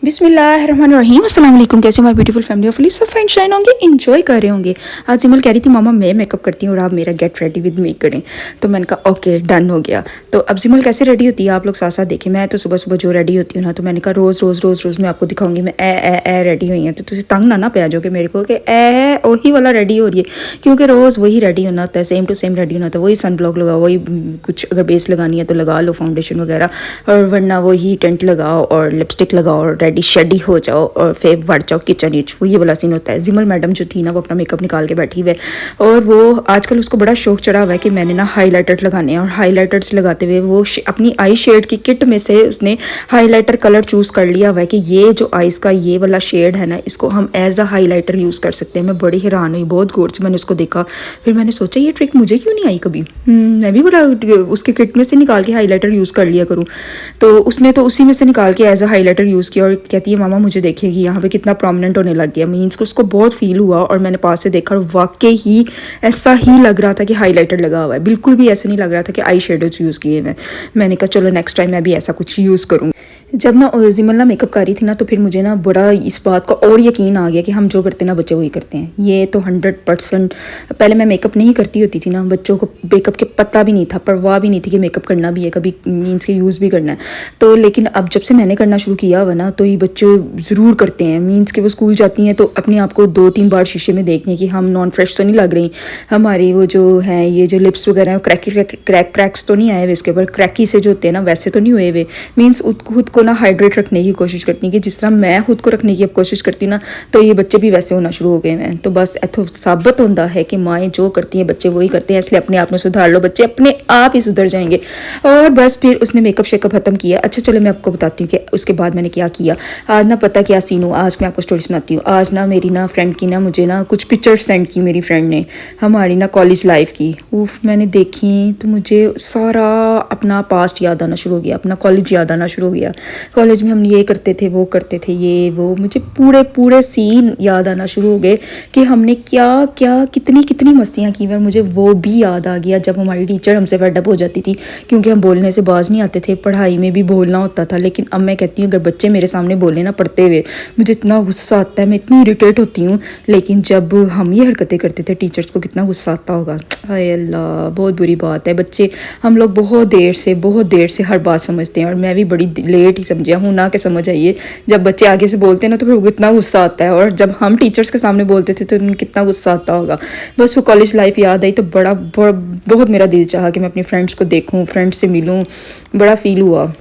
बिस्मिल्लाहिर्रहमानिर्रहीम अस्सलाम वालेकुम। कैसे हमारी ब्यूटीफुल फैमिली ऑफ सब फाइन शाइन होंगे, इंजॉय कर रहे होंगे। आज सिमल कह रही थी मामा मैं मेकअप करती हूँ और आप मेरा गेट रेडी विद मी करें, तो मैंने कहा ओके डन हो गया। तो अब सिमल कैसे रेडी होती है आप लोग साथ साथ देखें। मैं तो सुबह सुबह जो रेडी होती हूँ ना, तो मैंने कहा रोज़ मैं आपको दिखाऊंगी मैं ए रेडी हुई हैं, तो तुझे तंग ना पै जाओगे मेरे को कि ए वही वाला रेडी हो रही है, क्योंकि रोज़ वही रेडी होना होता है, सेम टू सेम रेडी होना होता है। वही सन ब्लॉक लगाओ, वही कुछ अगर बेस लगानी है तो लगा लो फाउंडेशन वगैरह, और वरना वही टेंट लगाओ और लिपस्टिक लगाओ और रेडी शेडी हो जाओ और फिर बढ़ जाओ किचन इच। वो ये वाला सीन होता है। जिमल मैडम जो थी ना, वो अपना मेकअप निकाल के बैठी हुई, और वो आजकल उसको बड़ा शौक चढ़ा हुआ है कि मैंने ना हाइलाइटर लगाने हैं, और हाइलाइटर्स लगाते हुए वो अपनी आई शेड की किट में से उसने हाइलाइटर कलर चूज़ कर लिया हुआ है कि ये जो आइज़ का ये वाला शेड है ना, इसको हम एज अ हाइलाइटर यूज़ कर सकते हैं। मैं बड़ी हैरान हुई, बहुत गौर से मैंने उसको देखा। फिर मैंने सोचा ये ट्रिक मुझे क्यों नहीं आई कभी, मैं भी बड़ा उसके किट में से निकाल के हाइलाइटर यूज़ कर लिया करूँ। तो उसने तो उसी में से निकाल के एज अ हाइलाइटर यूज़ किया, और कहती है मामा मुझे देखिएगी यहाँ पे कितना प्रोमिनेंट होने लग गया। मीन्स को उसको बहुत फील हुआ, और मैंने पास से देखा और वाकई ही ऐसा ही लग रहा था कि हाइलाइटर लगा हुआ है। बिल्कुल भी ऐसा नहीं लग रहा था कि आई शेडोज यूज़ किए हैं। मैंने कहा चलो नेक्स्ट टाइम मैं भी ऐसा कुछ यूज़ करूँ। जब ना जिमल ना मेकअप कर रही थी ना, तो फिर मुझे ना बड़ा इस बात का और यकीन आ गया कि हम जो करते हैं ना बच्चे वही करते हैं। ये तो 100%। पहले मैं मेकअप नहीं करती होती थी ना, बच्चों को मेकअप के पता भी नहीं था, परवाह भी नहीं थी कि मेकअप करना भी है, कभी मीन्स के यूज़ भी करना है। तो लेकिन अब जब से मैंने करना शुरू किया हुआ ना, तो ये बच्चे ज़रूर करते हैं। मीन्स के वो स्कूल जाती हैं तो अपने आप को 2-3 बार शीशे में देखने कि हम नॉन फ्रेश तो नहीं लग रही, हमारी वो जो है ये जो लिप्स वगैरह हैं क्रैक्स तो नहीं आए हुए, इसके ऊपर क्रैकी से जो होते हैं ना वैसे तो नहीं हुए हुए। मीन्स खुद को ना हाइड्रेट रखने की कोशिश करती हैं कि जिस तरह मैं खुद को रखने की अब कोशिश करती ना, तो ये बच्चे भी वैसे होना शुरू हो गए हैं। तो बस इतो साबित होता है कि माएँ जो करती हैं बच्चे वही करते हैं, इसलिए अपने आप में सुधार लो, बच्चे अपने आप ही सुधर जाएंगे। और बस फिर उसने मेकअप शेकअप खत्म किया। अच्छा चलो मैं आपको बताती हूँ कि उसके बाद मैंने क्या किया। आज ना पता क्या सीन हुआ, आज मैं आपको स्टोरी सुनाती हूँ। आज ना मेरी ना फ्रेंड की ना मुझे ना कुछ पिक्चर सेंड की मेरी फ्रेंड ने, हमारी ना कॉलेज लाइफ की। मैंने देखी तो मुझे सारा अपना पास्ट याद आना शुरू हो गया, अपना कॉलेज याद आना शुरू हो गया। कॉलेज में हम ये करते थे, वो करते थे, ये वो, मुझे पूरे सीन याद आना शुरू हो गए कि हमने क्या क्या कितनी मस्तियाँ की। और मुझे वो भी याद आ गया जब हमारी टीचर हमसे फेडअप हो जाती थी, क्योंकि हम बोलने से बाज नहीं आते थे, पढ़ाई में भी बोलना होता था। लेकिन अब मैं कहती हूँ अगर बच्चे मेरे सामने बोले ना पढ़ते हुए, मुझे इतना गुस्सा आता है, मैं इतनी इरिटेट होती हूँ। लेकिन जब हम ये हरकतें करते थे टीचर्स को कितना गुस्सा आता होगा। हाय अल्लाह, बहुत बुरी बात है। बच्चे हम लोग बहुत देर से हर बात समझते हैं, और मैं भी बड़ी लेट ही समझा हूँ ना कि समझ आइए। जब बच्चे आगे से बोलते हैं ना तो फिर कितना गुस्सा आता है, और जब हम टीचर्स के सामने बोलते थे तो उन्हें कितना गुस्सा आता होगा। बस वो कॉलेज लाइफ याद आई तो बहुत मेरा दिल चाहा कि मैं अपनी फ्रेंड्स को देखूँ, फ्रेंड्स से मिलूँ, बड़ा फील हुआ।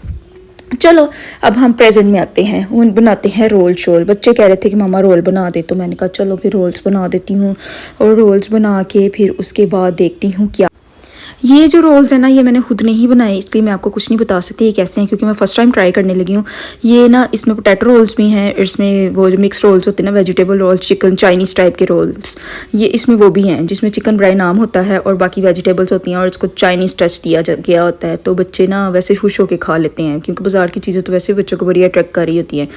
चलो अब हम प्रेजेंट में आते हैं, उन बनाते हैं रोल शोल। बच्चे कह रहे थे कि मामा रोल बना दे, तो मैंने कहा चलो फिर रोल्स बना देती हूँ। और रोल्स बना के फिर उसके बाद देखती हूँ क्या। ये जो रोल्स हैं ना, ये मैंने खुद नहीं बनाए, इसलिए मैं आपको कुछ नहीं बता सकती ये कैसे हैं, क्योंकि मैं फ़र्स्ट टाइम ट्राई करने लगी हूँ। ये ना इसमें पोटैटो रोल्स भी हैं, इसमें वो जो मिक्स रोल्स होते हैं ना, vegetable rolls, chicken Chinese type के रोल्स, ये इसमें वो भी हैं जिसमें चिकन ब्राई नाम होता है और बाकी वेजिटेबल्स होती हैं, और इसको चाइनीज़ टच दिया गया होता है। तो बच्चे ना वैसे खुश होकर खा लेते हैं, क्योंकि बाज़ार की चीज़ें तो वैसे बच्चों को बड़ी अट्रैक्ट कर रही होती हैं।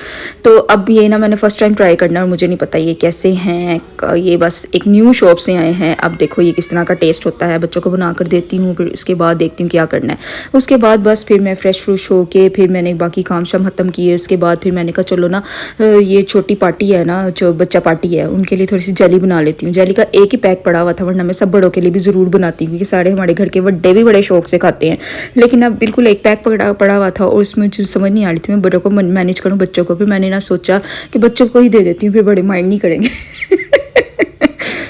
तो अब ये ना मैंने फ़र्स्ट टाइम ट्राई करना, और मुझे नहीं पता ये कैसे हैं, ये बस एक न्यू शॉप से आए हैं। अब देखो ये किस तरह का टेस्ट होता है, बच्चों को बना कर देती हूँ, फिर उसके बाद देखती हूँ क्या करना है। उसके बाद बस फिर मैं फ्रेश हो के फिर मैंने बाकी काम शाम ख़त्म किए। उसके बाद फिर मैंने कहा चलो ना ये छोटी पार्टी है ना, जो बच्चा पार्टी है, उनके लिए थोड़ी सी जेली बना लेती हूँ। जेली का एक ही पैक पड़ा हुआ था, वरना मैं सब बड़ों के लिए भी ज़रूर बनाती हूँ, क्योंकि सारे हमारे घर के बड़े भी बड़े शौक से खाते हैं। लेकिन अब बिल्कुल एक पैक पड़ा हुआ था, और उसमें मुझे समझ नहीं आ रही थी मैं बड़ों को मैनेज करूँ बच्चों को। फिर मैंने ना सोचा कि बच्चों को ही दे देती हूँ, फिर बड़े माइंड नहीं करेंगे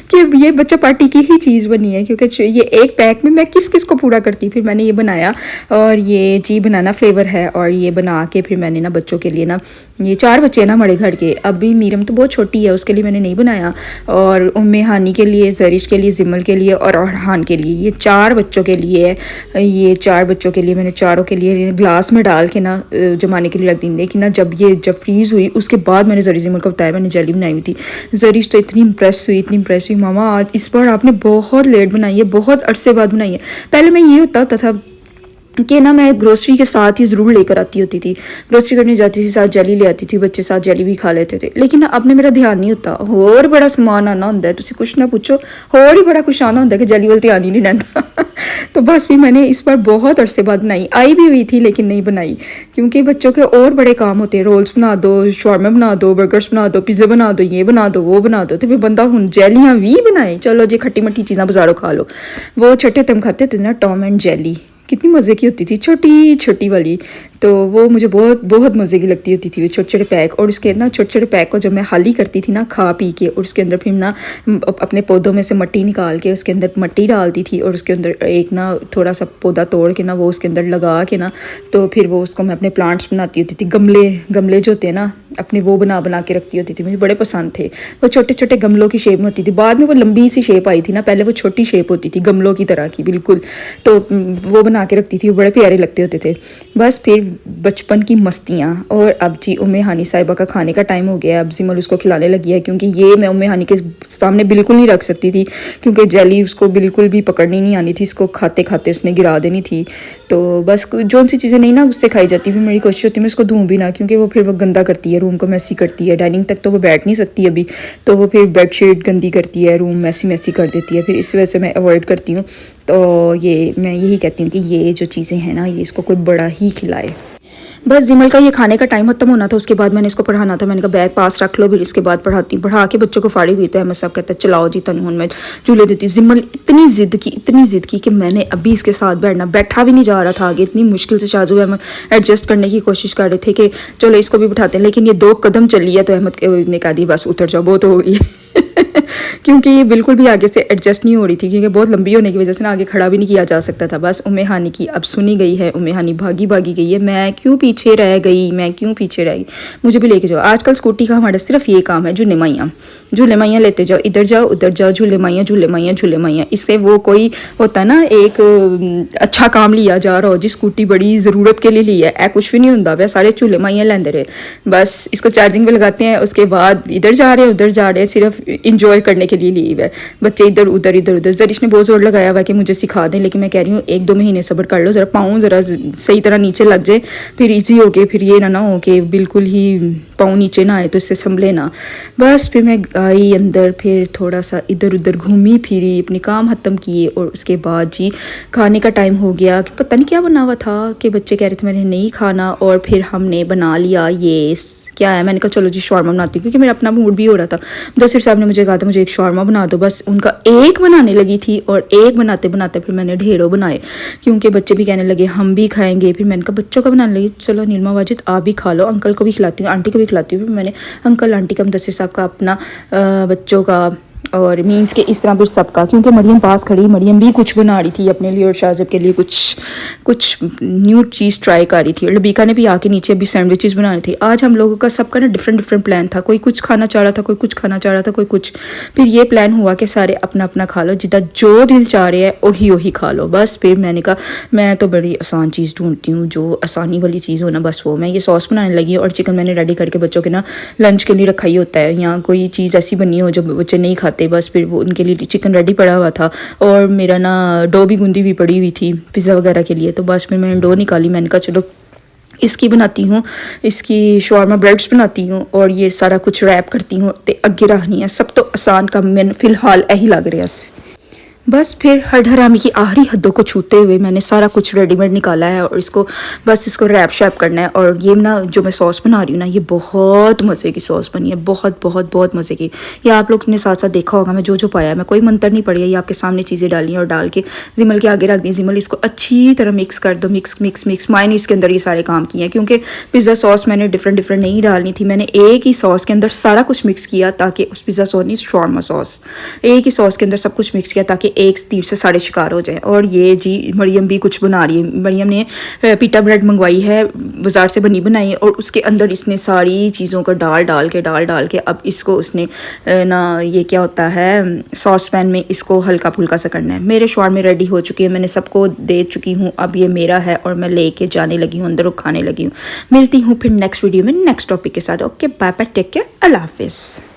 कि ये बच्चा पार्टी की ही चीज़ बनी है, क्योंकि ये एक पैक में मैं किस को पूरा करती। फिर मैंने ये बनाया, और ये जी बनाना फ्लेवर है, और ये बना के फिर मैंने ना बच्चों के लिए ना, ये 4 बच्चे हैं ना हमारे घर के। अभी मीरम तो बहुत छोटी है, उसके लिए मैंने नहीं बनाया, और उम्मे हानी के लिए, जरिश के लिए, जिमल के लिए और अरहान के लिए, ये 4 बच्चों के लिए है। ये 4 बच्चों के लिए मैंने चारों के लिए ग्लास में डाल के ना जमाने के लिए रख दी। लेकिन ना जब फ्रीज़ हुई उसके बाद मैंने जरी जिमल को बताया मैंने जेली बनाई हुई थी। जरिश तो इतनी इम्प्रेस हुई, मामा आज इस बार आपने बहुत लेट बनाई है, बहुत अरसे बाद बनाई है। पहले मैं ये होता था कि ना मैं ग्रोसरी के साथ ही ज़रूर लेकर आती होती थी। ग्रोसरी करने जाती थी, साथ जेली ले आती थी, बच्चे साथ जेली भी खा लेते थे। लेकिन अब ने मेरा ध्यान नहीं होता, होर बड़ा समान आना होंदा है, तुसी कुछ ना पूछो, होर ही बड़ा कुछ आना होंदा है कि जेली वाल ध्यान ही नहीं रहता। तो बस भी मैंने इस बार बहुत अरसे बाद बनाई, आई भी हुई थी लेकिन नहीं बनाई, क्योंकि बच्चों के और बड़े काम होते हैं। रोल्स बना दो, शॉर्मा बना दो, बर्गर्स बना दो, पिज़्ज़ा बना दो, ये बना दो, वो बना दो, तो फिर बंदा हुन जेलियाँ भी बनाए। चलो जी खट्टी मट्ठी चीज़ां बाज़ारों खा लो। वो छोटे तम खाते थे ना टॉम एंड जेली, कितनी मज़े की होती थी, छोटी छोटी वाली। तो वो मुझे बहुत बहुत मज़े की लगती होती थी, वो छोटे छोटे पैक। और उसके ना छोटे छोटे पैक को जब मैं खाली करती थी ना खा पी के, और उसके अंदर फिर ना अपने पौधों में से मिट्टी निकाल के उसके अंदर मिट्टी डालती थी, और उसके अंदर एक ना थोड़ा सा पौधा तोड़ के ना वो उसके अंदर लगा के ना, तो फिर वो उसको मैं अपने प्लांट्स बनाती होती थी। गमले गमले जो होते हैं ना अपने, वो बना के रखती होती थी, मुझे बड़े पसंद थे। वो छोटे छोटे गमलों की शेप में होती थी, बाद में वो लंबी सी शेप आई थी ना, पहले वो छोटी शेप होती थी गमलों की तरह की बिल्कुल। तो वो बना के रखती थी, वो बड़े प्यारे लगते होते थे। बस फिर बचपन की मस्तियाँ। और अब जी उम्मे हानी साहिबा का खाने का टाइम हो गया, अब जिमल उसको खिलाने लगी है, क्योंकि ये मैं उम्मे हानी के सामने बिल्कुल नहीं रख सकती थी, क्योंकि जेली उसको बिल्कुल भी पकड़नी नहीं आनी थी, इसको खाते खाते उसने गिरा देनी थी। तो बस जो सी चीज़ें नहीं ना उससे खाई जाती, फिर मेरी कोशिश होती है मैं उसको दूँ भी ना, क्योंकि वो फिर वो गंदा करती है, रूम को मैसी करती है। डाइनिंग तक तो वो बैठ नहीं सकती अभी, तो वो फिर बेडशीट गंदी करती है, रूम मैसी कर देती है, फिर इस वजह से मैं अवॉइड करती हूँ। तो ये मैं यही कहती हूँ कि ये जो चीज़ें हैं ना, ये इसको कोई बड़ा ही खिलाए। बस जिमल का ये खाने का टाइम खत्म होना था, उसके बाद मैंने इसको पढ़ाना था। मैंने कहा बैग पास रख लो, फिर इसके बाद पढ़ा के बच्चों को फाड़ी हुई। तो अहमद साहब कहता है चलाओ जी तनहुन मैं झूले देती। जिमल इतनी ज़िद की कि मैंने अभी इसके साथ बैठा भी नहीं जा रहा था आगे। इतनी मुश्किल से शाहजू अहमद एडजस्ट करने की कोशिश कर रहे थे कि चलो इसको भी बिठाते हैं, लेकिन ये 2 कदम चली है तो अहमद ने कहा दी बस उतर जाओ, बहुत हो गई। क्योंकि ये बिल्कुल भी आगे से एडजस्ट नहीं हो रही थी, क्योंकि बहुत लंबी होने की वजह से ना आगे खड़ा भी नहीं किया जा सकता था। बस उम्मे हानी की अब सुनी गई है, उम्मे हानी भागी गई है। मैं क्यों पीछे रह गई, मुझे भी लेके जाओ। आजकल स्कूटी का हमारा सिर्फ ये काम है, झूले माइयाँ लेते जाओ, इधर जाओ उधर जाओ, झूले माइयाँ। इससे वो कोई होता है ना एक अच्छा काम लिया जा रहा हो जी, स्कूटी बड़ी ज़रूरत के लिए ली है, ए कुछ भी नहीं होता। वह सारे झूले माइयाँ लेंदे रहे, बस इसको चार्जिंग पे लगाते हैं, उसके बाद इधर जा रहे उधर जा रहे, सिर्फ इंजॉय करने के लिए ली है। बच्चे इधर उधर जरिश ने बहुत जोर लगाया हुआ कि मुझे सिखा दें, लेकिन मैं कह रही हूँ 1-2 महीने सब्र कर लो, ज़रा पाँव ज़रा सही तरह नीचे लग जाए, फिर ईजी हो के, फिर ये ना हो कि बिल्कुल ही पाँव नीचे ना आए तो इससे संभले ना। बस फिर मैं आई अंदर, फिर थोड़ा सा इधर उधर घूमी फिरी, अपने काम ख़त्म किए, और उसके बाद जी खाने का टाइम हो गया। कि पता नहीं क्या बना हुआ था कि बच्चे कह रहे थे मैंने नहीं खाना, और फिर हमने बना लिया ये क्या है। मैंने कहा चलो जी शौरमा बनाती हूँ, क्योंकि मेरा अपना मूड भी हो रहा था। मुदस्सिर साहब ने मुझे कहा था मुझे एक शौरमा बना दो, बस उनका एक बनाने लगी थी, और एक बनाते बनाते फिर मैंने ढेरों बनाए, क्योंकि बच्चे भी कहने लगे हम भी खाएंगे। फिर मैंने कहा बच्चों का बनाने लगी, चलो नीलमा वाजिद आप भी खा लो, अंकल को भी खिलाती हूँ, आंटी को भी खिलाती हूँ। फिर मैंने अंकल आंटी का, मुदस्सिर साहब का, अपना बच्चों का, और मीन्स के इस तरह फिर सबका, क्योंकि मरियम पास खड़ी, मरियम भी कुछ बना रही थी अपने लिए और शाहज़ब के लिए कुछ न्यू चीज़ ट्राई कर रही थी। और लबीका ने भी आके नीचे अभी सैंडविचेस बनाने थे। आज हम लोगों का सबका ना डिफरेंट प्लान था, कोई कुछ खाना चाह रहा था, कोई कुछ खाना चाह रहा था, कोई कुछ। फिर ये प्लान हुआ कि सारे अपना अपना खा लो, जितना जो दिल चाह रहे हैं वही खा लो। बस फिर मैंने कहा मैं तो बड़ी आसान चीज़ ढूंढती हूँ, जो आसानी वाली चीज़ हो ना, बस वो। मैं ये सॉस बनाने लगी, और चिकन मैंने रेडी करके बच्चों के ना लंच के लिए रखा ही होता है, या कोई चीज़ ऐसी बनी हो जो बच्चे नहीं खाते, बस फिर वो उनके लिए चिकन रेडी पड़ा हुआ था। और मेरा ना डो भी गूंदी हुई पड़ी हुई थी पिज़्ज़ा वगैरह के लिए, तो बस फिर मैंने डो निकाली। मैंने कहा चलो इसकी बनाती हूँ, इसकी शॉर्मा ब्रेड्स बनाती हूँ, और ये सारा कुछ रैप करती हूँ ते अगे रखनी है। सब तो आसान काम मैंने फ़िलहाल यही लग रहा है। बस फिर हर हरामी की आखिरी हदों को छूते हुए मैंने सारा कुछ रेडीमेड निकाला है, और इसको रैप शैप करना है। और ये ना जो मैं सॉस बना रही हूँ ना, ये बहुत मज़े की सॉस बनी है, बहुत मज़े की। ये आप लोग ने साथ साथ देखा होगा मैं जो पाया है, मैं कोई मंतर नहीं पड़ी है, ये आपके सामने चीज़ें डाली हैं और डाल के जिमल के आगे रख दी। जिमल इसको अच्छी तरह मिक्स कर दो, मिक्स मायने इसके अंदर ये सारे काम किए हैं, क्योंकि पिज़्ज़ा सॉस मैंने डिफरेंट नहीं डालनी थी। मैंने एक ही सॉस के अंदर सारा कुछ मिक्स किया, ताकि उस पिज़्ज़ा सॉस नहीं शॉर्मा सॉस, एक ही सॉस के अंदर सब कुछ मिक्स किया, ताकि एक तीर से सारे शिकार हो जाए। और ये जी मरियम भी कुछ बना रही है। मरियम ने पीटा ब्रेड मंगवाई है बाज़ार से बनी बनाई, और उसके अंदर इसने सारी चीज़ों को डाल के अब इसको उसने ना ये क्या होता है सॉस पैन में इसको हल्का फुल्का सा करना है। मेरे शॉर्मे रेडी हो चुकी है, मैंने सबको दे चुकी हूँ, अब ये मेरा है और मैं लेके जाने लगी हूँ अंदर और खाने लगी हूँ। मिलती हूँ फिर नेक्स्ट वीडियो में नेक्स्ट टॉपिक के साथ। Okay bye bye, take care, अल्लाह हाफिज़।